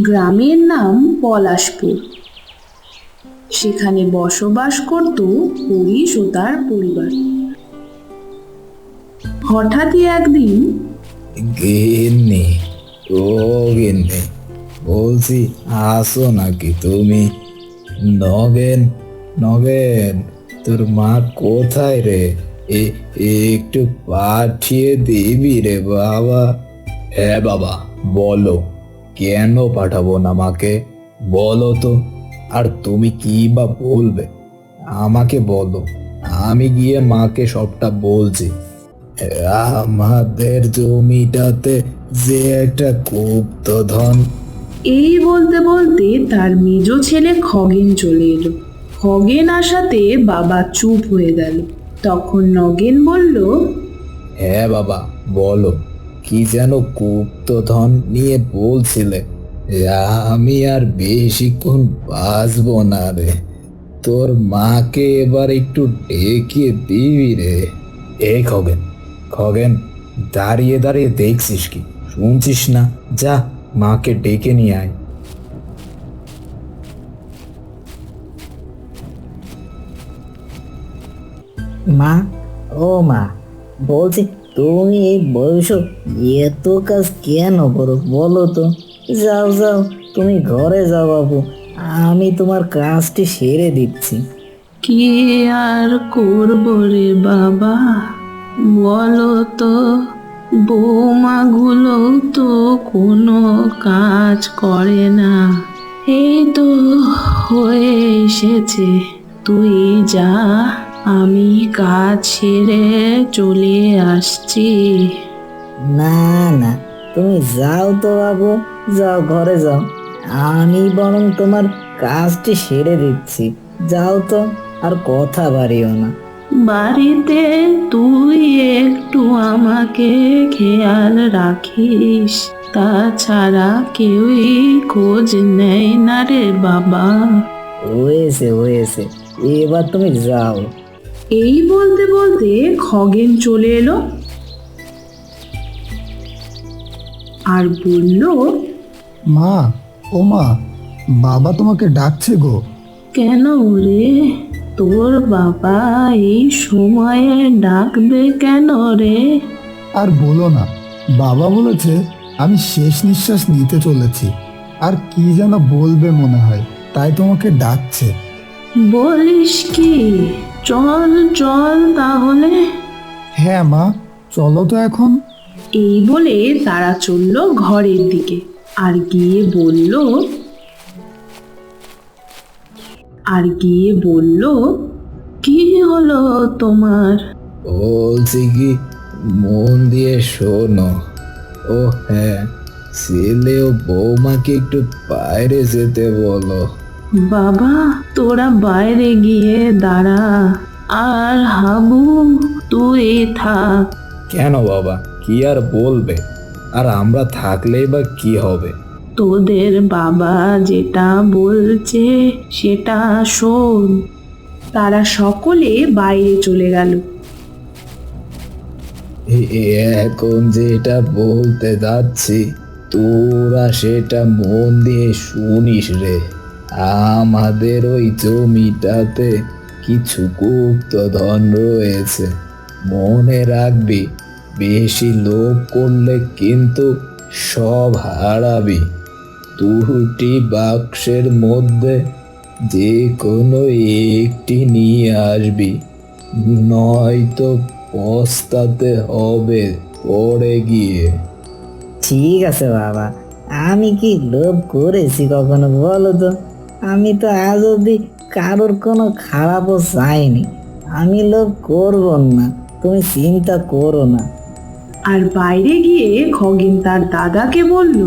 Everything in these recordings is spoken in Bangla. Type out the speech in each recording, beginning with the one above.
গ্রামের নাম পলাশপুর। সেখানে বসবাস করত হরিশ ও তার পরিবার। হঠাৎই একদিন গিন্নি, ও গিন্নি, বলছি আসো নাকি তুমি? নগেন, নগেন, তোর মা কোথায় রে? একটু পাঠিয়ে দিবি রে বাবা। হ্যাঁ বাবা, বলো, কেন পাঠাবো না মাকে? বলো তো। আর তুমি কি বা বলবে আমাকে বলো, আমি গিয়ে মাকে সবটা বলছি। আমাদের জমিটাতে যে একটা গুপ্তধন। এই বলতে বলতে তার মেজ ছেলে খগেন চলে এলো। খগেন আসাতে বাবা চুপ হয়ে গেল। তখন নগেন বলল, হ্যাঁ বাবা, বলো, কি যেন গুপ্তধন নিয়ে বলছিলে? আমি আর বেশিক্ষণ বাঁচবো না রে। তোর মাকে এবার একটু ডেকে দিবি রে। এই খগেন, খগেন, দাঁড়িয়ে দাঁড়িয়ে দেখছিস কি? শুনছিস না? যা, মাকে ডেকে নিয়ে আয়। মা, ও মা, বলছি তুমি এই বয়স এত কাজ কেন করো বলো তো? যাও যাও, তুমি ঘরে যাও বাবু, আমি তোমার কাজটি সেরে দিচ্ছি। কি আর করবো রে বাবা, বলো তো। বৌমাগুলো তো কোনো কাজ করে না। এই তো হয়ে এসেছে, তুই যা, আমি কাজ সেরে চলে আসছি। না না, তুমি যাও তো বাবু, যাও ঘরে যাও, আমি বরং তোমার কাজটি সেরে দিচ্ছি। যাও তো, আর কথা বাড়িও না। বাড়িতে তুই একটু আমাকে খেয়াল রাখিস, তাছাড়া কেউই খোঁজ নেয় না রে বাবা। হয়েছে হয়েছে, এবার তুমি যাও। এই বলতে বলতে খগেন চলে এলো আর বলল, মা, ও মা, বাবা তোমাকে ডাকছে গো। কেন রে, তোর বাবা এই সময়ে ডাকবে কেন রে? আর বলো না, বাবা বলেছে আমি শেষ নিঃশ্বাস নিতে চলেছি, আর কি যেন বলবে মনে হয়, তাই তোমাকে ডাকছে। বলিস কি? চল চল তাহলে। হ্যাঁ মা, চলো তো এখন। এই বলে তারা চলল ঘরের দিকে, আর গিয়ে বলল, কি হলো তোমার? বলছি কি, মন দিয়ে শোনো। ও হ্যাঁ, ছেলে ও বৌমাকে একটু বাইরে যেতে বলো। বাবা, তোরা বাইরে গিয়ে দাঁড়া, আর হাবু তুই থাক। কেন বাবা, কি আর বলবে? আর আমরা থাকলেই বা কি হবে? তোদের বাবা যেটা বলছে সেটা শোন। তারা সকলে বাইরে চলে গেল। এখন যেটা বলতে যাচ্ছি, তোরা সেটা মন দিয়ে শুনিস রে। আমাদের ওই জমিটাতে কিছু গুপ্তধন রয়েছে, মনে রাখবি। বেশি লোভ করলে কিন্তু সব হারাবি। 2টি বাক্সের মধ্যে যে কোনো একটি নিয়ে আসবি, নয়তো পস্তাতে হবে পড়ে গিয়ে। ঠিক আছে বাবা, আমি কি লোভ করেছি কখনো বলো তো? আমি তো আজ অব্দি কারোর কোনো খারাপও চাইনি। আমি লোভ করব না, তুমি চিন্তা করো না। আর বাইরে গিয়ে খগেন তার দাদাকে বলল,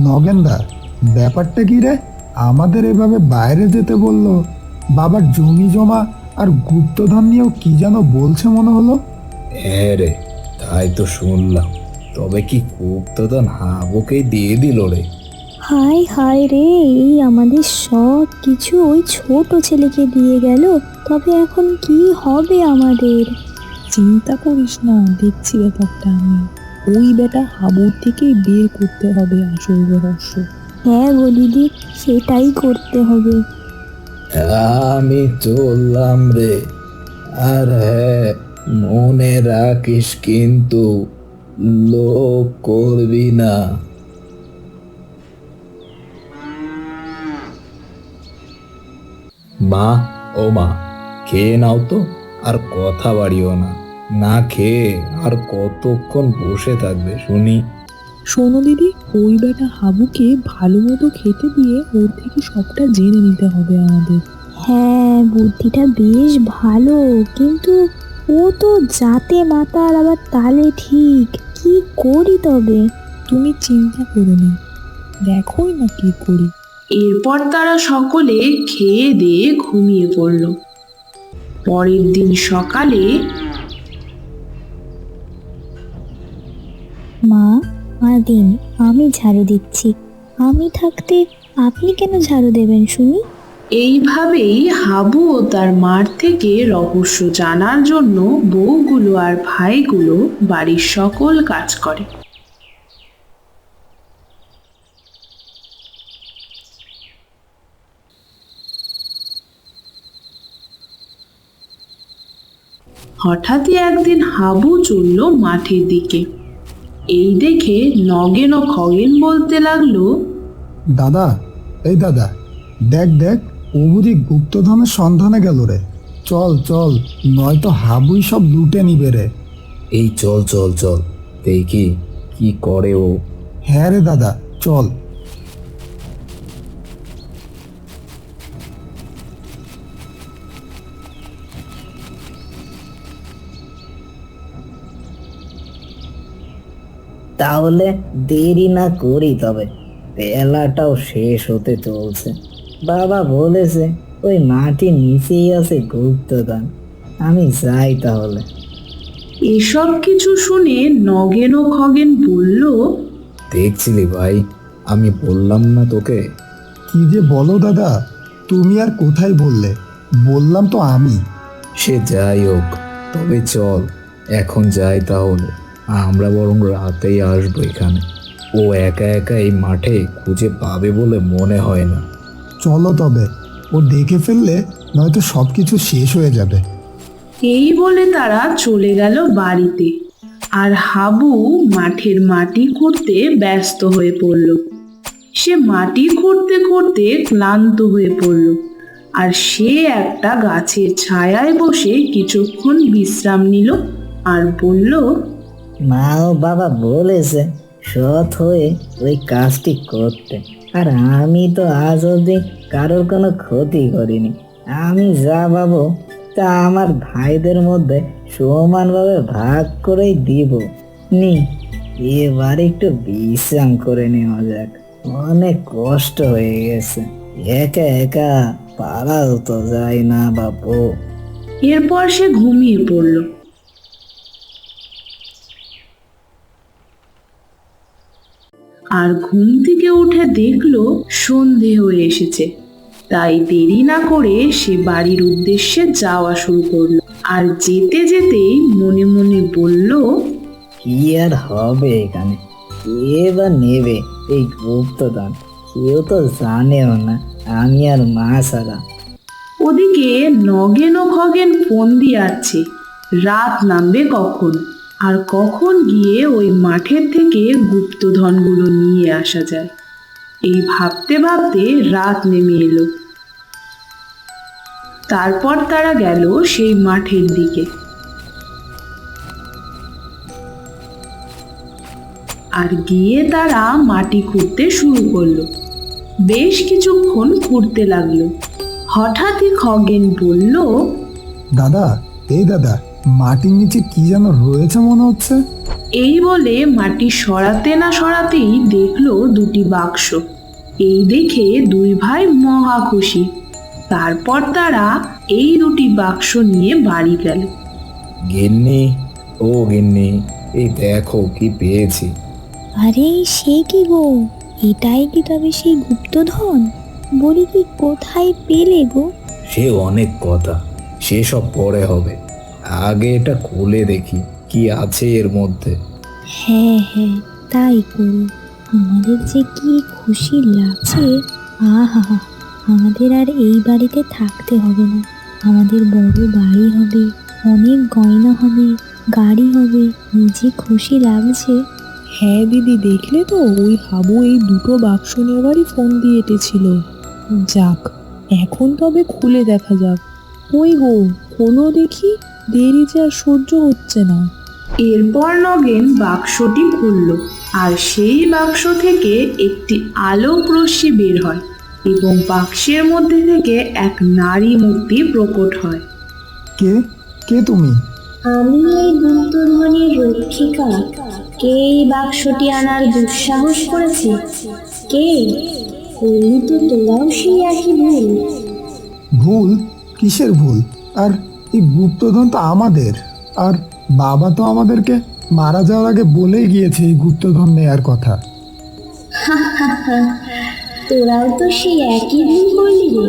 নগেনদা, ব্যাপারটা কি রে? আমাদের এভাবে বাইরে যেতে বললো। বাবার জমি জমা আর গুপ্তধন নিয়েও কি যেন বলছে মনে হলো। হ্যাঁ রে, তাই তো শুনলাম। তবে কি গুপ্তধন হাবুকেই দিয়ে দিল রে? হায় হায় রে, এই আমাদের সব কিছু ওই ছোট ছেলেকে দিয়ে গেল। তবে এখন কি হবে আমাদের? চিন্তা করিস না, দেখছি ব্যাপারটা আমি। ওই বেটা হাবুর থেকেই বের করতে হবে আসল রহস্য। হ্যাঁ গো দিদি, সেটাই করতে হবে। আমি চললাম রে। আর হ্যাঁ, মনে রাখিস কিন্তু, লোভ করবি না। মা, ও মা, খেয়ে নাও তো, আর কথা বাড়িও না। না খেয়ে আর কতক্ষণ বসে থাকবে শুনি? শোনো দিদি, ওই বেটা হাবুকে ভালো মতো খেতে দিয়ে ওর থেকে সবটা জেনে নিতে হবে আমাদের। হ্যাঁ, বুদ্ধিটা বেশ ভালো, কিন্তু ও তো জাতে মাতাল, আবার তালে ঠিক। কি করি তবে? তুমি চিন্তা করো না, দেখোই না কি করি। এরপর তারা সকলে খেয়ে দিয়ে ঘুমিয়ে পড়ল। পরের দিন সকালে মা, আর দিন আমি ঝাড়ু দিচ্ছি। আমি থাকতে আপনি কেন ঝাড়ু দেবেন শুনি? এইভাবেই হাবু ও তার মার থেকে রহস্য জানার জন্য বউগুলো আর ভাইগুলো বাড়ির সকল কাজ করে। হঠাৎই একদিন হাবু চলল মাঠের দিকে। এই দেখে নগেন ও খগেন বলতে লাগলো, দাদা, এই দাদা, দেখ দেখ, ও বুঝি গুপ্তধনের সন্ধানে গেল রে। চল চল, নয়তো হাবুই সব লুটে নিবে রে। এই চল চল চল, দেখি কি করে ও। হ্যাঁ রে দাদা, চল। তাহলে দেরি না করি, তবে বেলাটাও শেষ হতে চলছে। বাবা বলেছে ওই মাটির নিচেই আছে গুপ্তধন। আমি যাই তাহলে। এসব কিছু শুনে নগেন ও খগেন বলল, দেখছিলি ভাই, আমি বললাম না তোকে? কি যে বলো দাদা, তুমি আর কোথায় বললে? বললাম তো আমি। সে যাই হোক, তবে চল এখন যাই তাহলে। আমরা বরং রাতেই আসবো এখানে। ও একা একা এই মাঠে খুঁজে পাবে বলে মনে হয় না। চলো তবে, ও দেখে ফেললে নয়তো সব কিছু শেষ হয়ে যাবে। এই বলে তারা চলে গেল বাড়িতে। আর হাবু মাঠের মাটি খুঁড়তে ব্যস্ত হয়ে পড়ল। সে মাটি খুঁড়তে খুঁড়তে ক্লান্ত হয়ে পড়ল, আর সে একটা গাছের ছায়ায় বসে কিছুক্ষণ বিশ্রাম নিল আর বলল, মা ও বাবা বলেছে সৎ হয়ে ওই কাজটি করতে, আর আমি তো আজ অবধি কারোর কোনো ক্ষতি করিনি। আমি যা পাবো তা আমার ভাইদের মধ্যে সমানভাবে ভাগ করেই দিব। নি, এবার একটু বিশ্রাম করে নেওয়া যাক। অনেক কষ্ট হয়ে গেছে, একা একা পারাও তো যায় না বাপু। এরপর সে ঘুমিয়ে পড়ল। আর ঘুম থেকে উঠে দেখলো সন্ধে হয়ে এসেছে। তাই দেরি না করে সে বাড়ির উদ্দেশ্যে যাওয়া শুরু করলো। আর যেতে যেতেই মনে মনে বলল, কি আর হবে এখানে? কে বা নেবে এই গুপ্তধন? কেউ তো জানেও না, আমি আর মা ছাড়া। ওদিকে নগেন ও খগেন ফোন দিয়ে আসছে রাত নামবে কখন, আর কখন গিয়ে ওই মাঠের থেকে গুপ্তধনগুলো নিয়ে আসা যায়। এই ভাবতে ভাবতে রাত নেমে এলো। তারপর তারা গেল সেই মাঠের দিকে। আর গিয়ে তারা মাটি খুঁড়তে শুরু করলো। বেশ কিছুক্ষণ খুঁড়তে লাগলো। হঠাৎই খগেন বলল, দাদা, এই দাদা, মাটির নিচে কি যেন রয়েছে মনে হচ্ছে। এই বলে মাটি সরাতে না সরাতেই দেখলো দুটি বাক্স। এই দেখে দুই ভাই মহা খুশি। তারপর তারা এই দুটি বাক্স নিয়ে বাড়ি গেল। গিন্নি, ও গিন্নি, এই দেখো কি পেয়েছি। আরে সে কি গো, এটাই কি তবে সেই গুপ্তধন? বলি কি, কোথায় পেলে গো? সে অনেক কথা, সেসব পরে হবে। আগে এটা খুলে দেখি কি আছে এর মধ্যে। হ্যাঁ হ্যাঁ, তাই করো। আমাদের যে কি খুশি লাগছে। আহা, আমাদের আর এই বাড়িতে থাকতে হবে না। আমাদের বড় বাড়ি হবে, অনেক গয়না হবে, গাড়ি হবে, নিজে খুশি লাগছে। হ্যাঁ দিদি, দেখলে তো ওই হাবু এই দুটো বাক্স নেওয়ারই ফোন দিয়ে এঁটেছিল। যাক, এখন তবে খুলে দেখা যাক। ওই গো, খোলো দেখি, দেরি যে আর সহ্য হচ্ছে না। এরপর নগেন বাক্সটি খুলল, আর সেই বাক্স থেকে একটি আলোক রশ্মি বের হয় এবং বাক্সের মধ্যে থেকে এক নারী মূর্তি প্রকট হয়। কে কে তুমি? আমি এই গুপ্তধনের রক্ষিকা। কে এই বাক্সটি আনার দুঃসাহস করেছে? কে? করলি তো তোরাও সেই একই ভুল। ভুল? কিসের ভুল? আর এই গুপ্তধন তো আমাদের, আর বাবা তো আমাদেরকে মারা যাওয়ার আগে বলেই গিয়েছে এই গুপ্তধন নেয়ার কথা। তোরাও তো সেই একই ভুল করলি রে।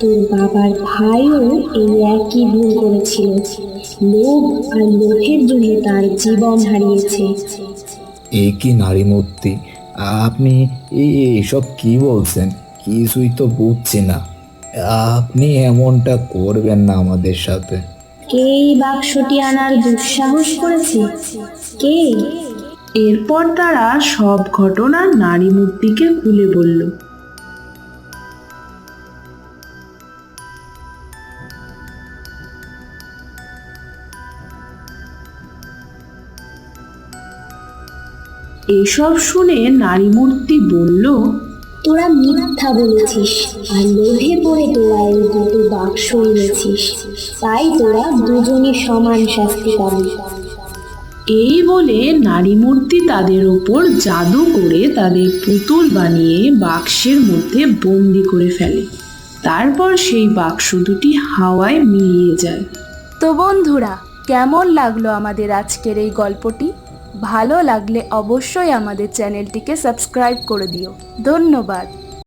তোর বাবার ভাইও এই একই ভুল করেছিল। লোভ আর লোভের জন্য তার জীবন হারিয়েছে। এ কি নারী মূর্তি? আপনি এইসব কি বলছেন? কিছুই তো বুঝছি না। আপনি এমনটা করবেন না আমাদের সাথে। কে এই বাক্সটি আনার দুঃসাহস করেছে? কে? এরপর তারা সব ঘটনা নারী মূর্তিকে খুলে বলল। এসব শুনে নারী মূর্তি বলল, তোরা মিথ্যা বলেছিস, আর লোভে পড়ে তোরা এই দুটো বাক্স এনেছিস। তাই তোরা দুজনই সমান শাস্তি পাবি। এই বলে নারী মূর্তি তাদের ওপর জাদু করে তাদের পুতুল বানিয়ে বাক্সের মধ্যে বন্দি করে ফেলে। তারপর সেই বাক্স দুটি হাওয়ায় মিলিয়ে যায়। তো বন্ধুরা, কেমন লাগলো আমাদের আজকের এই গল্পটি? ভালো লাগলে অবশ্যই আমাদের চ্যানেলটিকে সাবস্ক্রাইব করে দিও। ধন্যবাদ।